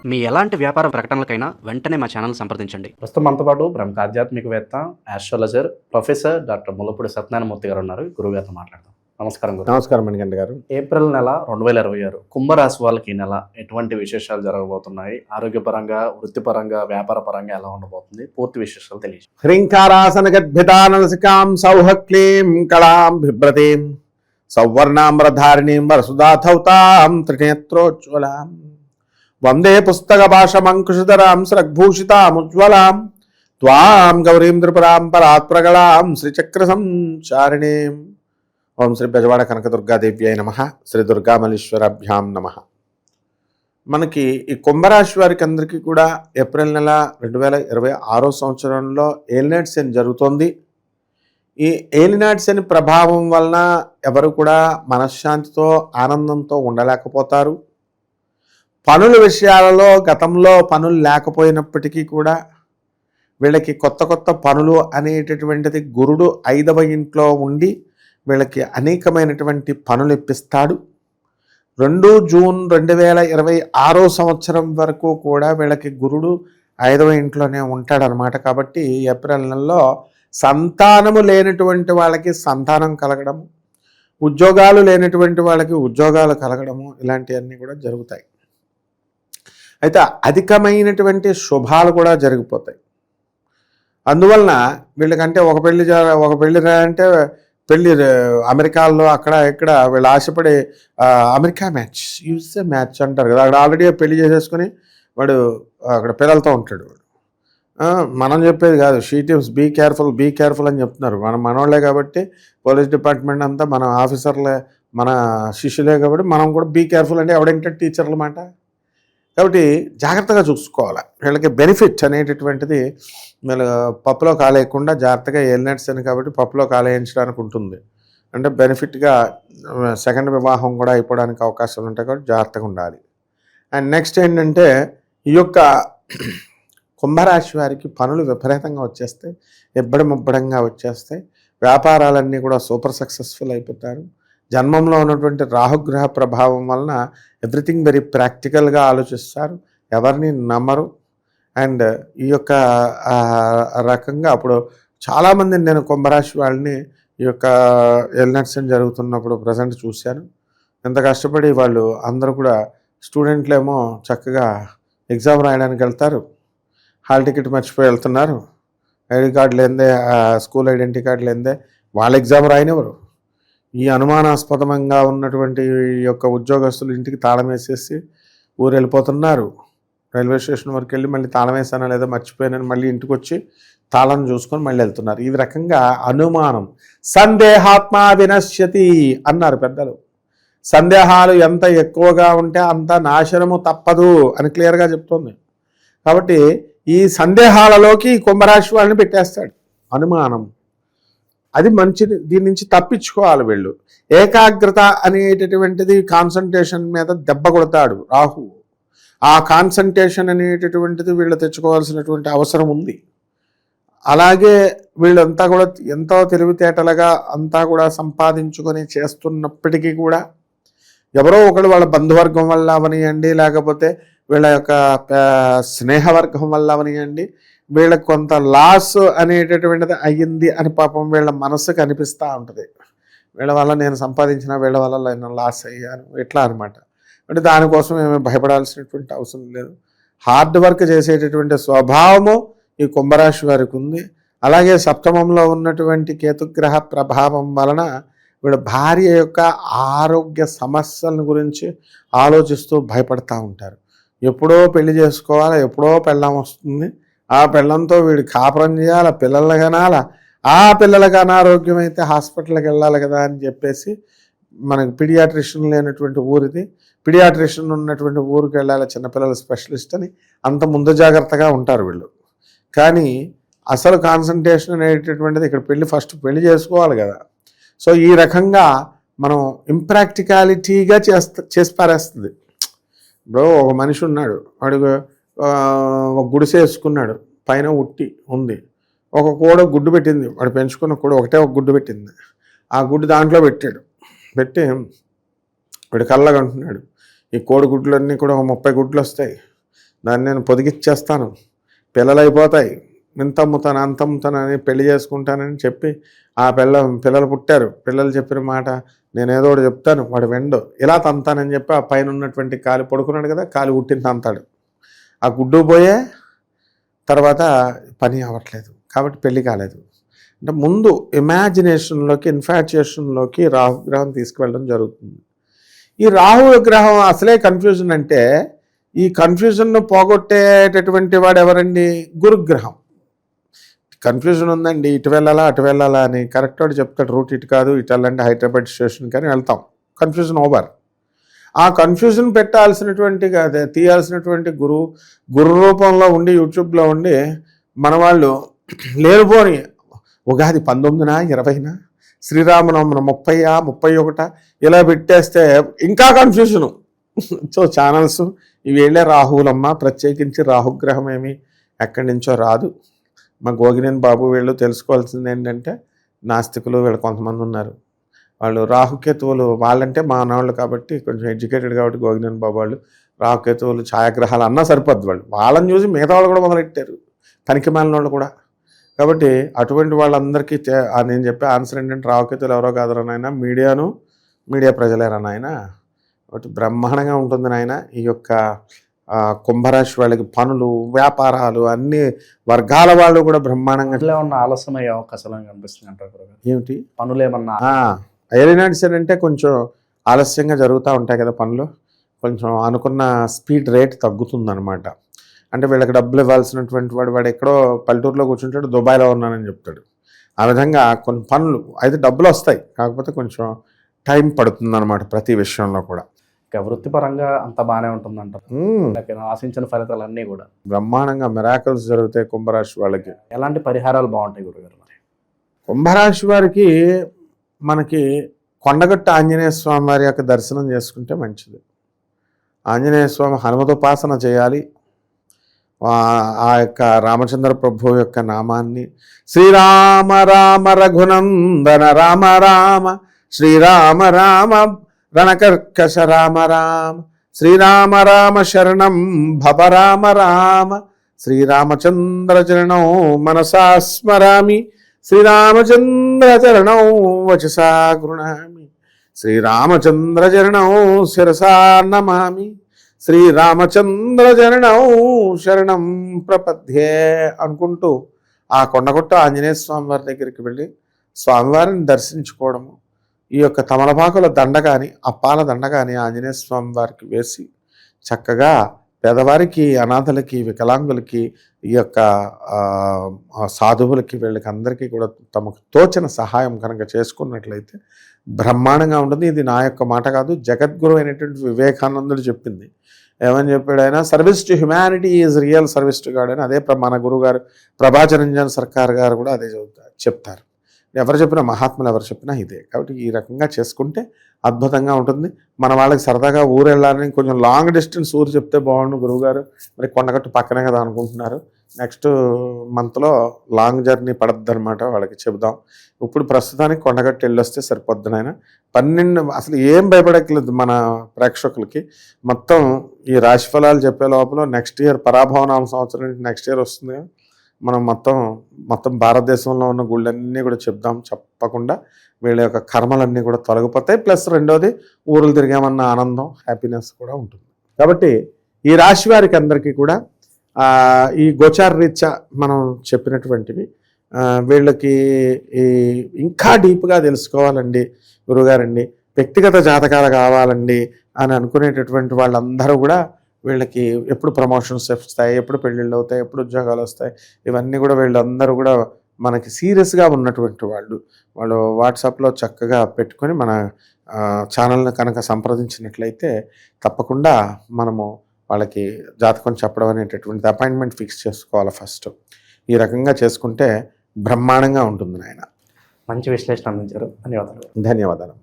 మీ ఎలాంటి వ్యాపార ప్రకటనలకైనా వెంటనే మా ఛానల్ సంప్రదించండి. ప్రస్తుతం మనతో పాటు ప్రముఖ ఆధ్యాత్మికవేత్త, astrologer, professor doctor Mullapudi Satyanarayana Murthy గారు ఉన్నారు. గురువుగారితో మాట్లాడదాం. నమస్కారం గురు. నమస్కారం మణికంఠ గారు. ఏప్రిల్ నెల 2026 కుంభరాశి వాళ్ళకి ఈ నెల ఎటువంటి విశేషాలు జరగబోతున్నాయి? ఆరోగ్యపరంగా, వృత్తిపరంగా, వ్యాపార పరంగా ఎలా ఉండబోతుంది? పూర్తి విశేషాలు తెలియదు. హ్రీంకారాసన గద్భితానలసికాం సౌహక్లీం కళాం బిభ్రతీం సౌవర్ణామ్రధారిణీం వరసుధాధౌతాం త్రినేత్రోజ్వలాం వందే పుస్తక భాషమంకుశధరాం స్రగ్భూషితాముజ్వలాం త్వాం గౌరీం త్రిపురాం పరాత్ప్రగళాం శ్రీచక్ర సంచారిణీం. ఓం శ్రీ బెజవాడ కనకదుర్గాదేవ్యై నమః. శ్రీ దుర్గామల్లీశ్వరాభ్యాం నమః. మనకి ఈ కుంభరాశి వారికి అందరికీ కూడా ఏప్రిల్ నెల 2026 సంవత్సరంలో ఏలినాటి శని జరుగుతోంది. ఈ ఏలినాటి శని ప్రభావం వలన ఎవరు కూడా మనశ్శాంతితో ఆనందంతో ఉండలేకపోతారు. పనుల విషయాలలో గతంలో పనులు లేకపోయినప్పటికీ కూడా వీళ్ళకి కొత్త కొత్త పనులు అనేటటువంటిది గురుడు 5వ ఇంట్లో ఉండి వీళ్ళకి అనేకమైనటువంటి పనులు ఇప్పిస్తాడు. 2 జూన్ 2026 సంవత్సరం వరకు కూడా వీళ్ళకి గురుడు 5వ ఇంట్లోనే ఉంటాడనమాట. కాబట్టి ఏప్రిల్ నెలలో సంతానము లేనటువంటి వాళ్ళకి సంతానం కలగడము, ఉద్యోగాలు లేనటువంటి వాళ్ళకి ఉద్యోగాలు కలగడము, ఇలాంటివన్నీ కూడా జరుగుతాయి. అయితే అధికమైనటువంటి శుభాలు కూడా జరిగిపోతాయి. అందువలన వీళ్ళకంటే ఒక పెళ్లి అంటే పెళ్ళి అమెరికాలో అక్కడ ఇక్కడ వీళ్ళు ఆశపడే అమెరికా మ్యాచ్, యూఎస్ఏ మ్యాచ్ అంటారు కదా, అక్కడ ఆల్రెడీ పెళ్లి చేసేసుకుని వాడు అక్కడ పిల్లలతో ఉంటాడు. మనం చెప్పేది కాదు, షీ టీమ్స్ బీ కేర్ఫుల్ అని చెప్తున్నారు. మనోళ్ళే కాబట్టి పోలీస్ డిపార్ట్మెంట్ అంతా మన ఆఫీసర్లే, మన శిష్యులే కాబట్టి మనం కూడా బీ కేర్ఫుల్ అంటే ఎవడంటే టీచర్ల మాట. కాబట్టి జాగ్రత్తగా చూసుకోవాలి. వీళ్ళకి బెనిఫిట్ అనేటటువంటిది వీళ్ళు పప్పులో కాలేయకుండా జాగ్రత్తగా ఏలినాటి శని కాబట్టి పప్పులో కాలేయించడానికి ఉంటుంది. అంటే బెనిఫిట్గా సెకండ్ వివాహం కూడా అయిపోవడానికి అవకాశాలు ఉంటాయి కాబట్టి జాగ్రత్తగా ఉండాలి. అండ్ నెక్స్ట్ ఏంటంటే ఈ యొక్క కుంభరాశి వారికి పనులు విపరీతంగా వచ్చేస్తాయి, ఇబ్బడముబ్బడంగా వచ్చేస్తాయి. వ్యాపారాలన్నీ కూడా సూపర్ సక్సెస్ఫుల్ అయిపోతారు. జన్మంలో ఉన్నటువంటి రాహుగ్రహ ప్రభావం వలన ఎవ్రీథింగ్ వెరీ ప్రాక్టికల్గా ఆలోచిస్తారు, ఎవరిని నమ్మరు. అండ్ ఈ యొక్క రకంగా అప్పుడు చాలామంది నేను కుంభరాశి వాళ్ళని ఈ యొక్క ఏలినాటి శని జరుగుతున్నప్పుడు ప్రజెంట్ చూశాను. ఎంత కష్టపడి వాళ్ళు అందరూ కూడా స్టూడెంట్లు ఏమో చక్కగా ఎగ్జామ్ రాయడానికి వెళ్తారు, హాల్ టికెట్ మర్చిపోయి వెళ్తున్నారు, ఐడి కార్డు లేదే, స్కూల్ ఐడెంటిటీ కార్డు లేదే వాళ్ళ ఎగ్జామ్ రాయనివ్వరు. ఈ అనుమానాస్పదంగా ఉన్నటువంటి ఈ యొక్క ఉద్యోగస్తులు ఇంటికి తాళం వేసేసి ఊరు వెళ్ళిపోతున్నారు. రైల్వే స్టేషన్ వరకు వెళ్ళి మళ్ళీ తాళం వేసానా లేదా మర్చిపోయానని మళ్ళీ ఇంటికి వచ్చి తాళం చూసుకొని మళ్ళీ వెళ్తున్నారు. ఈ రకంగా అనుమానం, సందేహాత్మ వినశ్యతి అన్నారు పెద్దలు. సందేహాలు ఎంత ఎక్కువగా ఉంటే అంత నాశనము తప్పదు అని క్లియర్గా చెప్తుంది. కాబట్టి ఈ సందేహాలలోకి కుంభరాశి వాళ్ళని పెట్టేస్తాడు అనుమానం. అది మంచిది, దీని నుంచి తప్పించుకోవాలి వీళ్ళు. ఏకాగ్రత అనేటటువంటిది కాన్సన్ట్రేషన్ మీద దెబ్బ కొడతాడు రాహు. ఆ కాన్సన్ట్రేషన్ అనేటటువంటిది వీళ్ళు తెచ్చుకోవాల్సినటువంటి అవసరం ఉంది. అలాగే వీళ్ళంతా కూడా ఎంతో తెలివితేటలుగా అంతా కూడా సంపాదించుకొని చేస్తున్నప్పటికీ కూడా ఎవరో ఒకళ్ళు వాళ్ళ బంధువర్గం వల్ల అవనియండి, లేకపోతే వీళ్ళ యొక్క స్నేహవర్గం వల్ల అవనియండి, వీళ్ళకి కొంత లాస్ అనేటటువంటిది అయ్యింది అని పాపం వీళ్ళ మనసుకు అనిపిస్తూ ఉంటుంది. వీళ్ళ వల్ల నేను సంపాదించిన, వీళ్ళ వల్ల నేను లాస్ అయ్యాను, ఇట్లా అనమాట. అంటే దానికోసం ఏమీ భయపడాల్సినటువంటి అవసరం లేదు. హార్డ్ వర్క్ చేసేటటువంటి స్వభావము ఈ కుంభరాశి వారికి ఉంది. అలాగే సప్తమంలో ఉన్నటువంటి కేతుగ్రహ ప్రభావం వలన వీళ్ళ భార్య యొక్క ఆరోగ్య సమస్యల గురించి ఆలోచిస్తూ భయపడతా ఉంటారు. ఎప్పుడో పెళ్లి చేసుకోవాలా, ఎప్పుడో పెళ్ళాం వస్తుంది, ఆ పిల్లలతో వీడు కాపురం చేయాలి, పిల్లలు కనాలా, ఆ పిల్లలకి అనారోగ్యం అయితే హాస్పిటల్కి వెళ్ళాలి కదా అని చెప్పేసి మనకి పిడియాట్రిషియన్ లేనటువంటి ఊరిది, పిడియాట్రిషియన్ ఉన్నటువంటి ఊరికి వెళ్ళాలి చిన్నపిల్లల స్పెషలిస్ట్ అని అంత ముందు జాగ్రత్తగా ఉంటారు వీళ్ళు. కానీ అసలు కాన్సన్ట్రేషన్ అనేటటువంటిది ఇక్కడ ఫస్ట్ పెళ్లి చేసుకోవాలి కదా. సో ఈ రకంగా మనం ఇంప్రాక్టికాలిటీగా చేసి పారేస్తుంది. ఇప్పుడు ఒక మనిషి ఉన్నాడు, వాడు ఒక గుడిసె వేసుకున్నాడు, పైన ఉట్టి ఉంది, ఒక కోడ గుడ్డు పెట్టింది, వాడు పెంచుకున్న కూడా ఒకటే ఒక గుడ్డు పెట్టింది, ఆ గుడ్డు దాంట్లో పెట్టి వీడు కళ్ళగా అంటున్నాడు, ఈ కోడి గుడ్లన్నీ కూడా ఒక 30 గుడ్లు వస్తాయి, దాన్ని నేను పొదిగిచ్చేస్తాను, పిల్లలు అయిపోతాయి, ఇంతమ్ముతాను అంతమ్ముతానని పెళ్లి చేసుకుంటానని చెప్పి ఆ పిల్లలు పుట్టారు, పిల్లలు చెప్పిన మాట నేను ఏదో ఒకటి చెప్తాను, వాడు వెండు ఇలా తంతానని చెప్పి ఆ పైన ఉన్నటువంటి కాలు పడుకున్నాడు కదా, కాలు పుట్టిన తంతాడు, ఆ గుడ్డు పోయే తర్వాత పని అవ్వట్లేదు, కాబట్టి పెళ్లి కాలేదు. అంటే ముందు ఇమాజినేషన్లోకి ఇన్ఫాచ్యుయేషన్లోకి రాహుగ్రహం తీసుకువెళ్ళడం జరుగుతుంది. ఈ రాహు గ్రహం అసలే కన్ఫ్యూజన్ అంటే ఈ కన్ఫ్యూజన్ను పోగొట్టేటటువంటి వాడు ఎవరండి? గురుగ్రహం. కన్ఫ్యూజన్ ఉందండి, ఇటు వెళ్ళాలా అటు వెళ్ళాలా అని కరెక్ట్ వాడు చెప్తాడు, రూట్ ఇటు కాదు, ఇటు వెళ్ళండి హైదరాబాద్ స్టేషన్ కానీ వెళ్తాం, కన్ఫ్యూజన్ ఓవర్. ఆ కన్ఫ్యూజన్ పెట్టాల్సినటువంటి తీయాల్సినటువంటి గురు రూపంలో ఉండి యూట్యూబ్లో ఉండి మన వాళ్ళు లేనిపోని ఉగాది 19న 20న శ్రీరామనవమిన 30 31 ఇలా పెట్టేస్తే ఇంకా కన్ఫ్యూజను. సో ఛానల్స్ ఇవి వెళ్ళే రాహువులమ్మ, ప్రత్యేకించి రాహుగ్రహం ఏమి ఎక్కడి నుంచో రాదు. మా గోగినేని బాబు వీళ్ళు తెలుసుకోవాల్సింది ఏంటంటే, నాస్తికులు వీళ్ళు కొంతమంది ఉన్నారు, వాళ్ళు రాహుకేతువులు వాళ్ళంటే మా అన్నవాళ్ళు కాబట్టి కొంచెం ఎడ్యుకేటెడ్ కాబట్టి గోగినేని బాబు వాళ్ళు రాహుకేతువులు ఛాయాగ్రహాలు అన్నా సరిపోద్ది, వాళ్ళని చూసి మిగతా వాళ్ళు కూడా మొదలెట్టారు, పనికి మాలిన వాళ్ళు కూడా. కాబట్టి అటువంటి వాళ్ళందరికీ నేను చెప్పే ఆన్సర్ ఏంటంటే, రాహుకేతువులు ఎవరో కాదురా నాయన, మీడియా ప్రజలేరా నాయన. కాబట్టి బ్రహ్మాండంగా ఉంటుంది నాయన. ఈ యొక్క కుంభరాశి వాళ్ళకి పనులు వ్యాపారాలు అన్ని వర్గాల వాళ్ళు కూడా బ్రహ్మాండంగా ఉన్న ఆలస్యం అయ్యే అవకాశాలు కనిపిస్తుంది అంటారు. ఏమిటి పనులు ఏమన్నా ఎయిర్లైన్స్ అంటే కొంచెం ఆలస్యంగా జరుగుతూ ఉంటాయి కదా పనులు, కొంచెం అనుకున్న స్పీడ్ రేట్ తగ్గుతుందన్నమాట. అంటే వీళ్ళకి డబ్బులు ఇవ్వాల్సినటువంటి వాడు ఎక్కడో పల్లెటూరులో కూర్చుంటాడు, దుబాయ్లో ఉన్నానని చెప్తాడు. ఆ విధంగా కొన్ని పనులు అయితే డబ్బులు వస్తాయి, కాకపోతే కొంచెం టైం పడుతుంది అనమాట ప్రతి విషయంలో కూడా. ఇక వృత్తిపరంగా అంత బాగానే ఉంటుందంటారు, ఆశించిన ఫలితాలు అన్నీ కూడా బ్రహ్మాండంగా మిరాకిల్స్ జరుగుతాయి కుంభరాశి వాళ్ళకి. ఎలాంటి పరిహారాలు బాగుంటాయి గురుగారు? మరి కుంభరాశి వారికి మనకి కొండగట్టు ఆంజనేయ స్వామి వారి యొక్క దర్శనం చేసుకుంటే మంచిది. ఆంజనేయ స్వామి హనుమతోపాసన చేయాలి. ఆ యొక్క రామచంద్ర ప్రభు యొక్క నామాన్ని శ్రీరామ రామ రఘునందన రామ రామ శ్రీరామ రామ రణకర్కశ రామ రామ శ్రీరామ రామ శరణం భవ రామ రామ శ్రీరామచంద్ర చరణం మనసా స్మరామి శ్రీరామచంద్ర చరణం వచసా గృణామి శ్రీరామచంద్ర చరణం శిరసా నమామి శ్రీరామచంద్ర చరణం శరణం ప్రపద్యే అనుకుంటూ ఆ కొండగొట్ట ఆంజనేయ స్వామి వారి దగ్గరికి వెళ్ళి స్వామివారిని దర్శించుకోవడము, ఈ యొక్క తమలపాకుల దండ కానీ అప్పాల దండ కానీ ఆంజనేయ స్వామి వారికి వేసి చక్కగా పేదవారికి, అనాథలకి, వికలాంగులకి, ఈ యొక్క సాధువులకి, వీళ్ళకి అందరికీ కూడా తమకు తోచిన సహాయం కనుక చేసుకున్నట్లయితే బ్రహ్మాండంగా ఉంటుంది. ఇది నా యొక్క మాట కాదు, జగద్గురు అయినటువంటి వివేకానందుడు చెప్పింది. ఏమని చెప్పాడు ఆయన? Service to humanity is real service to God అని. అదే మన గురువు గారు ప్రభాచరంజన్ సర్కార్ గారు కూడా అదే చెప్తారు. ఎవరు చెప్పినా, మహాత్ములు ఎవరు చెప్పినా ఇదే. కాబట్టి ఈ రకంగా చేసుకుంటే అద్భుతంగా ఉంటుంది. మన వాళ్ళకి సరదాగా ఊరు వెళ్ళాలని కొంచెం లాంగ్ డిస్టెన్స్ ఊరు చెప్తే బాగుండు గురువుగారు, మరి కొండగట్టు పక్కనే కదా అనుకుంటున్నారు. నెక్స్ట్ మంత్లో లాంగ్ జర్నీ పడద్దు అనమాట, వాళ్ళకి చెబుదాం. ఇప్పుడు ప్రస్తుతానికి కొండగట్టు వెళ్ళొస్తే సరిపోద్ది నాయన. 12 అసలు ఏం భయపడక్కలేదు మన ప్రేక్షకులకి. మొత్తం ఈ రాశిఫలాలు చెప్పే లోపల నెక్స్ట్ ఇయర్ పరాభవనామ సంవత్సరం నెక్స్ట్ ఇయర్ వస్తుంది. మనం మొత్తం భారతదేశంలో ఉన్న గుళ్ళన్నీ కూడా చెప్దాం. చెప్పకుండా వీళ్ళ యొక్క కర్మలన్నీ కూడా తొలగిపోతాయి. ప్లస్ రెండోది ఊరులు తిరిగామన్న ఆనందం, హ్యాపీనెస్ కూడా ఉంటుంది. కాబట్టి ఈ రాశి వారికి అందరికీ కూడా ఈ గోచార రీత్యా మనం చెప్పినటువంటివి వీళ్ళకి ఇంకా డీప్గా తెలుసుకోవాలండి గురుగారండి, వ్యక్తిగత జాతకాలు కావాలండి అని అనుకునేటటువంటి వాళ్ళందరూ కూడా వీళ్ళకి ఎప్పుడు ప్రమోషన్స్ వస్తాయి, ఎప్పుడు పెళ్ళిళ్ళు అవుతాయి, ఎప్పుడు ఉద్యోగాలు వస్తాయి, ఇవన్నీ కూడా వీళ్ళందరూ కూడా మనకి సీరియస్గా ఉన్నటువంటి వాళ్ళు వాట్సాప్లో చక్కగా పెట్టుకొని మన ఛానల్ని కనుక సంప్రదించినట్లయితే తప్పకుండా మనము వాళ్ళకి జాతకం చెప్పడం అనేటటువంటి అపాయింట్మెంట్ ఫిక్స్ చేసుకోవాలి ఫస్ట్. ఈ రకంగా చేసుకుంటే బ్రహ్మాండంగా ఉంటుంది నాయన. మంచి విశ్లేషణ అందించారు. ధన్యవాదాలు. ధన్యవాదాలు.